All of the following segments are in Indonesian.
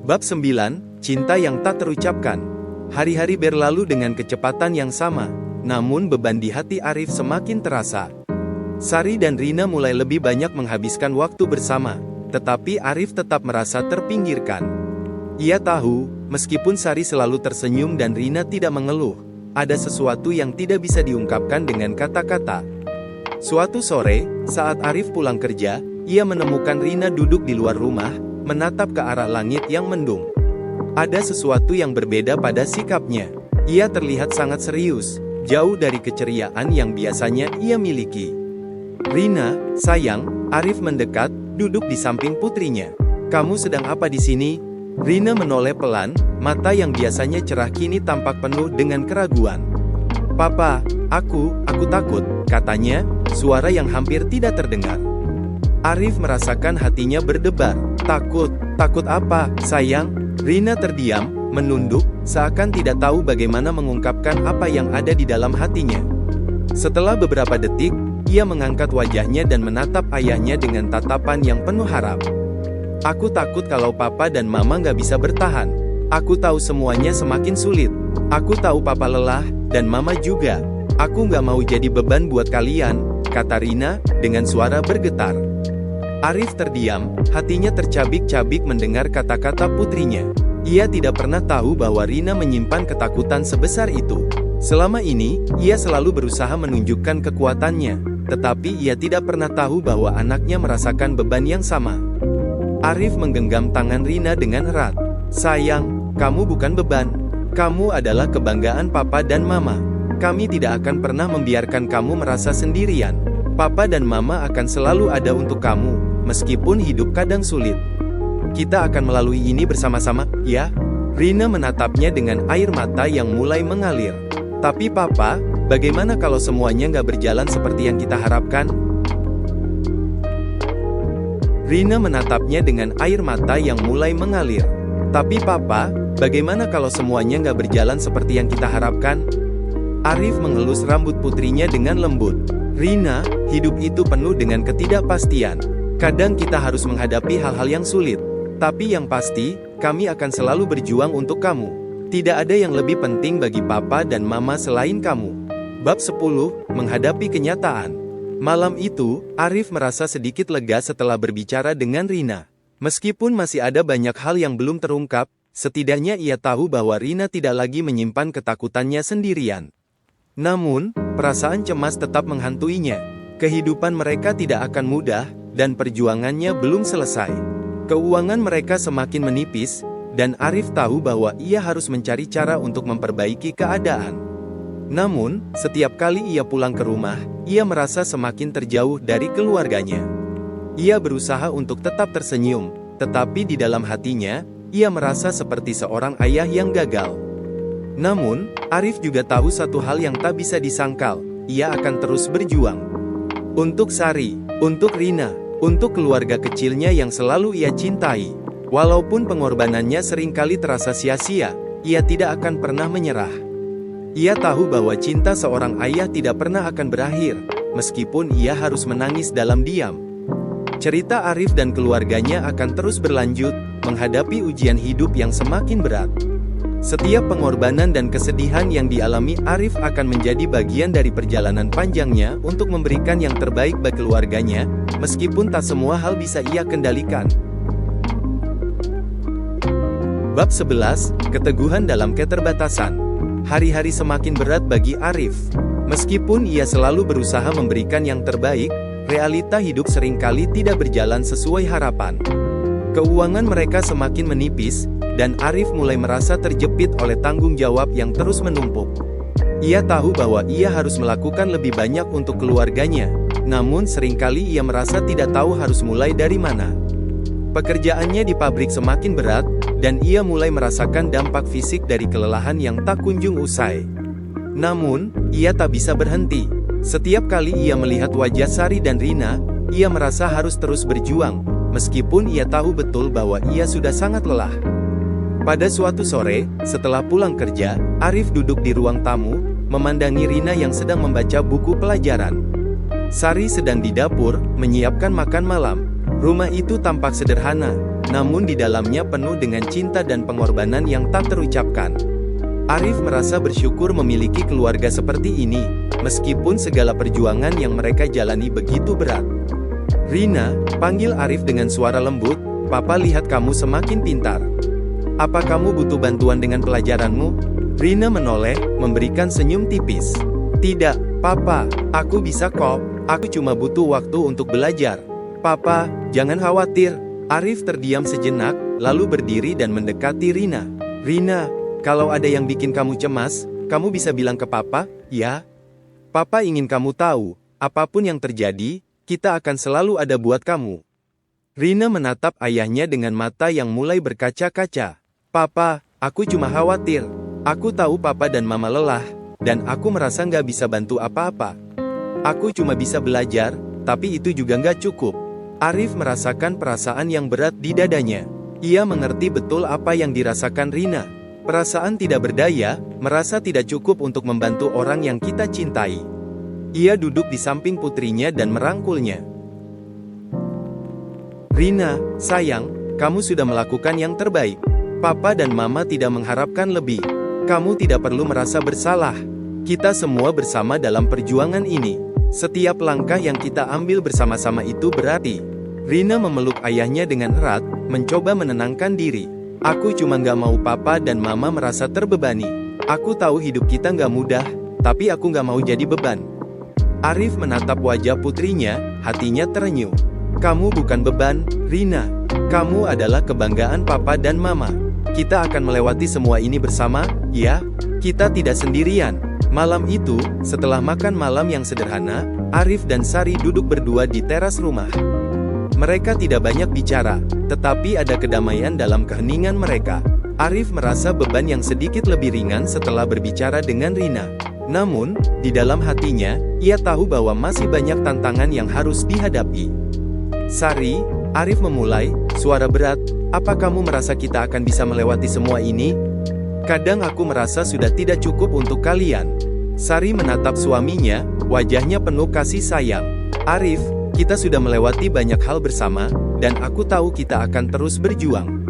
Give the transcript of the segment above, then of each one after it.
Bab 9, Cinta yang tak terucapkan. Hari-hari berlalu dengan kecepatan yang sama, namun beban di hati Arif semakin terasa. Sari dan Rina mulai lebih banyak menghabiskan waktu bersama, tetapi Arif tetap merasa terpinggirkan. Ia tahu, meskipun Sari selalu tersenyum dan Rina tidak mengeluh, ada sesuatu yang tidak bisa diungkapkan dengan kata-kata. Suatu sore, saat Arif pulang kerja, ia menemukan Rina duduk di luar rumah, menatap ke arah langit yang mendung. Ada sesuatu yang berbeda pada sikapnya. Ia terlihat sangat serius, jauh dari keceriaan yang biasanya ia miliki. "Rina, sayang," Arif mendekat, duduk di samping putrinya. "Kamu sedang apa di sini?" Rina menoleh pelan, mata yang biasanya cerah kini tampak penuh dengan keraguan. "Papa, aku takut," katanya, suara yang hampir tidak terdengar. Arif merasakan hatinya berdebar. Takut apa, sayang?" Rina terdiam, menunduk, seakan tidak tahu bagaimana mengungkapkan apa yang ada di dalam hatinya. Setelah beberapa detik, ia mengangkat wajahnya dan menatap ayahnya dengan tatapan yang penuh harap. "Aku takut kalau papa dan mama nggak bisa bertahan. Aku tahu semuanya semakin sulit. Aku tahu papa lelah, dan mama juga. Aku nggak mau jadi beban buat kalian," kata Rina, dengan suara bergetar. Arif terdiam, hatinya tercabik-cabik mendengar kata-kata putrinya. Ia tidak pernah tahu bahwa Rina menyimpan ketakutan sebesar itu. Selama ini, ia selalu berusaha menunjukkan kekuatannya, tetapi ia tidak pernah tahu bahwa anaknya merasakan beban yang sama. Arif menggenggam tangan Rina dengan erat. "Sayang, kamu bukan beban. Kamu adalah kebanggaan papa dan mama. Kami tidak akan pernah membiarkan kamu merasa sendirian. Papa dan mama akan selalu ada untuk kamu, meskipun hidup kadang sulit. Kita akan melalui ini bersama-sama, ya?" Rina menatapnya dengan air mata yang mulai mengalir. "Tapi papa, bagaimana kalau semuanya nggak berjalan seperti yang kita harapkan?" Rina menatapnya dengan air mata yang mulai mengalir. "Tapi papa, bagaimana kalau semuanya nggak berjalan seperti yang kita harapkan?" Arif mengelus rambut putrinya dengan lembut. "Rina, hidup itu penuh dengan ketidakpastian. Kadang kita harus menghadapi hal-hal yang sulit. Tapi yang pasti, kami akan selalu berjuang untuk kamu. Tidak ada yang lebih penting bagi papa dan mama selain kamu." Bab 10, Menghadapi Kenyataan. Malam itu, Arif merasa sedikit lega setelah berbicara dengan Rina. Meskipun masih ada banyak hal yang belum terungkap, setidaknya ia tahu bahwa Rina tidak lagi menyimpan ketakutannya sendirian. Namun, perasaan cemas tetap menghantuinya. Kehidupan mereka tidak akan mudah, dan perjuangannya belum selesai. Keuangan mereka semakin menipis, dan Arif tahu bahwa ia harus mencari cara untuk memperbaiki keadaan. Namun, setiap kali ia pulang ke rumah, ia merasa semakin terjauh dari keluarganya. Ia berusaha untuk tetap tersenyum, tetapi di dalam hatinya, ia merasa seperti seorang ayah yang gagal. Namun, Arif juga tahu satu hal yang tak bisa disangkal, ia akan terus berjuang. Untuk Sari, untuk Rina, untuk keluarga kecilnya yang selalu ia cintai. Walaupun pengorbanannya seringkali terasa sia-sia, ia tidak akan pernah menyerah. Ia tahu bahwa cinta seorang ayah tidak pernah akan berakhir, meskipun ia harus menangis dalam diam. Cerita Arif dan keluarganya akan terus berlanjut, menghadapi ujian hidup yang semakin berat. Setiap pengorbanan dan kesedihan yang dialami Arif akan menjadi bagian dari perjalanan panjangnya untuk memberikan yang terbaik bagi keluarganya, meskipun tak semua hal bisa ia kendalikan. Bab 11, Keteguhan dalam Keterbatasan. Hari-hari semakin berat bagi Arif. Meskipun ia selalu berusaha memberikan yang terbaik, realita hidup seringkali tidak berjalan sesuai harapan. Keuangan mereka semakin menipis, dan Arif mulai merasa terjepit oleh tanggung jawab yang terus menumpuk. Ia tahu bahwa ia harus melakukan lebih banyak untuk keluarganya, namun seringkali ia merasa tidak tahu harus mulai dari mana. Pekerjaannya di pabrik semakin berat, dan ia mulai merasakan dampak fisik dari kelelahan yang tak kunjung usai. Namun, ia tak bisa berhenti. Setiap kali ia melihat wajah Sari dan Rina, ia merasa harus terus berjuang, meskipun ia tahu betul bahwa ia sudah sangat lelah. Pada suatu sore, setelah pulang kerja, Arif duduk di ruang tamu, memandangi Rina yang sedang membaca buku pelajaran. Sari sedang di dapur, menyiapkan makan malam. Rumah itu tampak sederhana, namun di dalamnya penuh dengan cinta dan pengorbanan yang tak terucapkan. Arif merasa bersyukur memiliki keluarga seperti ini, meskipun segala perjuangan yang mereka jalani begitu berat. "Rina," panggil Arif dengan suara lembut, "Papa lihat kamu semakin pintar. Apa kamu butuh bantuan dengan pelajaranmu?" Rina menoleh, memberikan senyum tipis. "Tidak, Papa, aku bisa kok, aku cuma butuh waktu untuk belajar." "Papa, jangan khawatir." Arif terdiam sejenak, lalu berdiri dan mendekati Rina. "Rina, kalau ada yang bikin kamu cemas, kamu bisa bilang ke Papa, ya? Papa ingin kamu tahu, apapun yang terjadi, kita akan selalu ada buat kamu." Rina menatap ayahnya dengan mata yang mulai berkaca-kaca. "Papa, aku cuma khawatir. Aku tahu Papa dan Mama lelah, dan aku merasa nggak bisa bantu apa-apa. Aku cuma bisa belajar, tapi itu juga nggak cukup." Arif merasakan perasaan yang berat di dadanya. Ia mengerti betul apa yang dirasakan Rina. Perasaan tidak berdaya, merasa tidak cukup untuk membantu orang yang kita cintai. Ia duduk di samping putrinya dan merangkulnya. "Rina, sayang, kamu sudah melakukan yang terbaik. Papa dan Mama tidak mengharapkan lebih. Kamu tidak perlu merasa bersalah. Kita semua bersama dalam perjuangan ini. Setiap langkah yang kita ambil bersama-sama itu berarti." Rina memeluk ayahnya dengan erat, mencoba menenangkan diri. "Aku cuma nggak mau Papa dan Mama merasa terbebani. Aku tahu hidup kita nggak mudah, tapi aku nggak mau jadi beban." Arif menatap wajah putrinya, hatinya terenyuh. "Kamu bukan beban, Rina. Kamu adalah kebanggaan Papa dan Mama. Kita akan melewati semua ini bersama, ya? Kita tidak sendirian." Malam itu, setelah makan malam yang sederhana, Arif dan Sari duduk berdua di teras rumah. Mereka tidak banyak bicara, tetapi ada kedamaian dalam keheningan mereka. Arif merasa beban yang sedikit lebih ringan setelah berbicara dengan Rina. Namun, di dalam hatinya, ia tahu bahwa masih banyak tantangan yang harus dihadapi. "Sari," Arif memulai, suara berat, "apa kamu merasa kita akan bisa melewati semua ini? Kadang aku merasa sudah tidak cukup untuk kalian." Sari menatap suaminya, wajahnya penuh kasih sayang. "Arif, kita sudah melewati banyak hal bersama, dan aku tahu kita akan terus berjuang.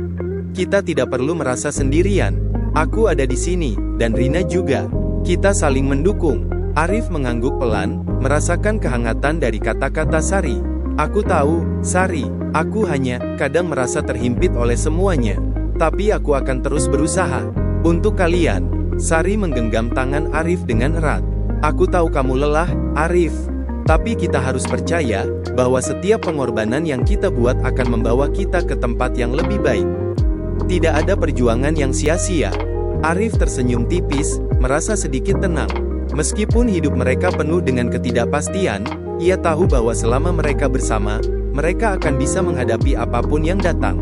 Kita tidak perlu merasa sendirian. Aku ada di sini, dan Rina juga. Kita saling mendukung." Arif mengangguk pelan, merasakan kehangatan dari kata-kata Sari. "Aku tahu, Sari, aku hanya kadang merasa terhimpit oleh semuanya. Tapi aku akan terus berusaha. Untuk kalian." Sari menggenggam tangan Arif dengan erat. "Aku tahu kamu lelah, Arif. Tapi kita harus percaya, bahwa setiap pengorbanan yang kita buat akan membawa kita ke tempat yang lebih baik. Tidak ada perjuangan yang sia-sia." Arif tersenyum tipis, merasa sedikit tenang. Meskipun hidup mereka penuh dengan ketidakpastian, ia tahu bahwa selama mereka bersama, mereka akan bisa menghadapi apapun yang datang.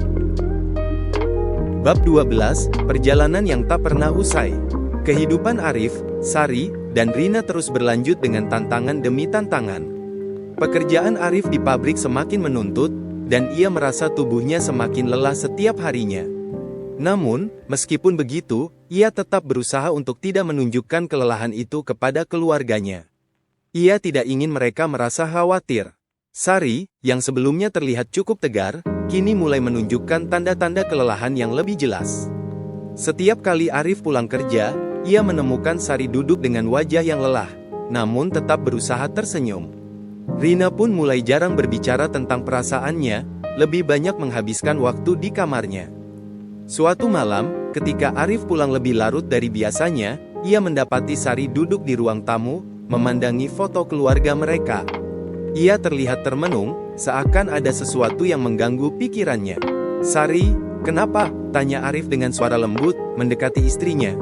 Bab 12, Perjalanan yang tak pernah usai. Kehidupan Arif, Sari, dan Rina terus berlanjut dengan tantangan demi tantangan. Pekerjaan Arif di pabrik semakin menuntut, dan ia merasa tubuhnya semakin lelah setiap harinya. Namun, meskipun begitu, ia tetap berusaha untuk tidak menunjukkan kelelahan itu kepada keluarganya. Ia tidak ingin mereka merasa khawatir. Sari, yang sebelumnya terlihat cukup tegar, kini mulai menunjukkan tanda-tanda kelelahan yang lebih jelas. Setiap kali Arif pulang kerja, ia menemukan Sari duduk dengan wajah yang lelah, namun tetap berusaha tersenyum. Rina pun mulai jarang berbicara tentang perasaannya, lebih banyak menghabiskan waktu di kamarnya. Suatu malam, ketika Arif pulang lebih larut dari biasanya, ia mendapati Sari duduk di ruang tamu, memandangi foto keluarga mereka. Ia terlihat termenung, seakan ada sesuatu yang mengganggu pikirannya. "Sari, kenapa?" tanya Arif dengan suara lembut, mendekati istrinya.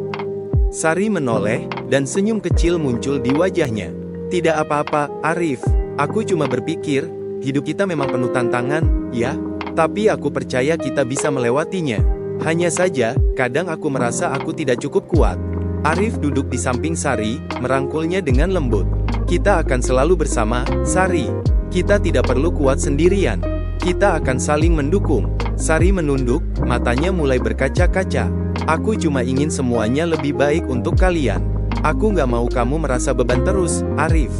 Sari menoleh, dan senyum kecil muncul di wajahnya. "Tidak apa-apa, Arif. Aku cuma berpikir, hidup kita memang penuh tantangan, ya? Tapi aku percaya kita bisa melewatinya. Hanya saja, kadang aku merasa aku tidak cukup kuat." Arif duduk di samping Sari, merangkulnya dengan lembut. "Kita akan selalu bersama, Sari. Kita tidak perlu kuat sendirian. Kita akan saling mendukung." Sari menunduk, matanya mulai berkaca-kaca. "Aku cuma ingin semuanya lebih baik untuk kalian. Aku nggak mau kamu merasa beban terus, Arif.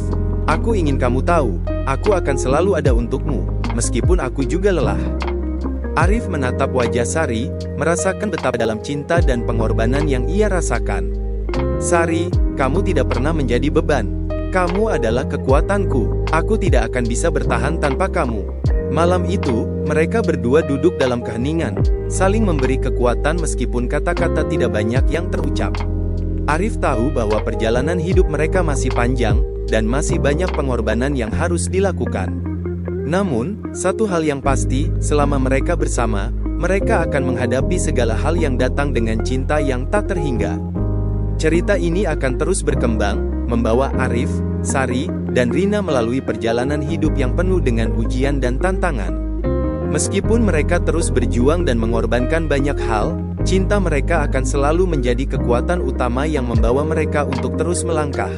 Aku ingin kamu tahu, aku akan selalu ada untukmu." meskipun aku juga lelah. Arif menatap wajah Sari, merasakan betapa dalam cinta dan pengorbanan yang ia rasakan. Sari, kamu tidak pernah menjadi beban. Kamu adalah kekuatanku. Aku tidak akan bisa bertahan tanpa kamu. Malam itu, mereka berdua duduk dalam keheningan, saling memberi kekuatan meskipun kata-kata tidak banyak yang terucap. Arif tahu bahwa perjalanan hidup mereka masih panjang, dan masih banyak pengorbanan yang harus dilakukan. Namun, satu hal yang pasti, selama mereka bersama, mereka akan menghadapi segala hal yang datang dengan cinta yang tak terhingga. Cerita ini akan terus berkembang, membawa Arif, Sari, dan Rina melalui perjalanan hidup yang penuh dengan ujian dan tantangan. Meskipun mereka terus berjuang dan mengorbankan banyak hal, cinta mereka akan selalu menjadi kekuatan utama yang membawa mereka untuk terus melangkah.